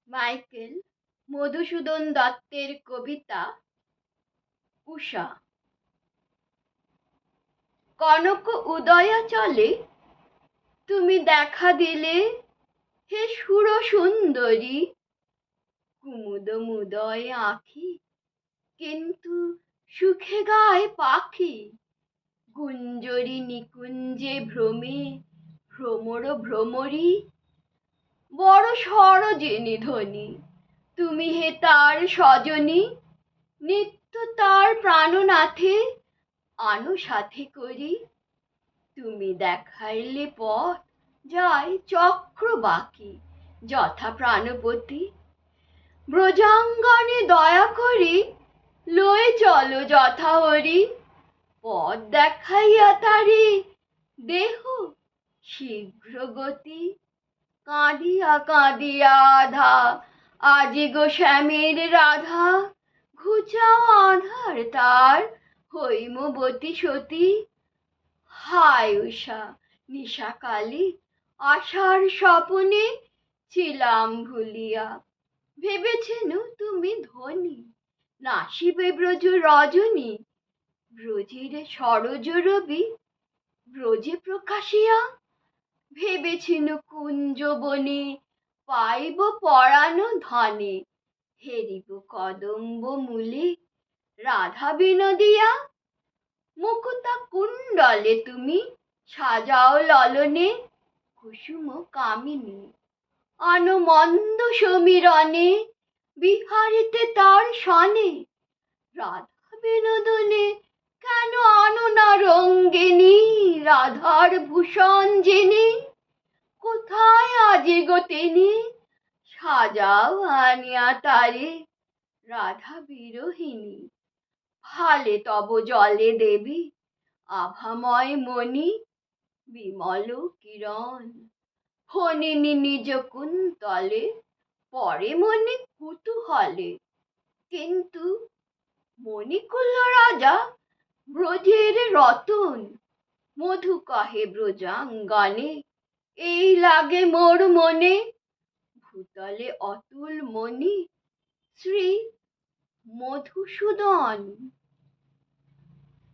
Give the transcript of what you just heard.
Michael Madhusudan দত্তের কবিতা উষা। কনক উদয়াচলে তুমি দেখা দিলে, হে সুর সুন্দরী। কুমুদ মুদয় আঁখি, কিন্তু সুখে গায় পাখি। গুঞ্জরি নিকুঞ্জে ভ্রমে, ভ্রমর ভ্রমরী। বড় সরোজিনী ধ্বনি, তুমি হে তার সজনী। নিত্য তার প্রাণনাথে আনো সাথে করি। তুমি দেখাইলে পথ যায় চক্র বাকি, যথা প্রাণপতি। ব্রজাঙ্গনে দয়া করি লয়ে চলো যথা হরি। পথ দেখাইয়া তারে দেহ শীঘ্র গতি। কাঁদিয়া কাঁদিয়া আধা, আজি গো শ্যামের রাধা। ঘুচাও আধার তার, হৈমবতী সতী। হায় উষা নিশাকালী, আশার স্বপনে ছিলাম ভুলিয়া। ভেবেছেন তুমি ধনী, নাসিবে ব্রজ রজনী। ব্রজের সরোজ রবি ব্রজে প্রকাশিয়া। ভেবেছিনু কুঞ্জ বনে পাইব পরাণ ধনে। হেরিব কদম্ব মূলে রাধা বিনোদিয়া। মুকুতা কুণ্ডলে তুমি সাজাও ললনে, কুসুম কামিনী আনো মন্দ সমীরণে। বিহারিতে তার সনে রাধা বিনোদনে কেন আনো না রঙ্গিনী। রাধার ভূষণ যিনি, কোথায় আজি গো তিনি। সাজাও আনিয়া তারে রাধা বিরোহিনী। ভালে তব জলে দেবী আভাময় মণি। বিমল কিরণ ফণিনী নিজ কুন্তলে, পরে মনে কুতূহলে। কিন্তু মণিকুল রাজা ব্রজের রতন। মধু কহে ব্রজাঙ্গনে এই লাগে মোর মনে। ভূতলে অতুল মণি শ্রী মধুসূদন।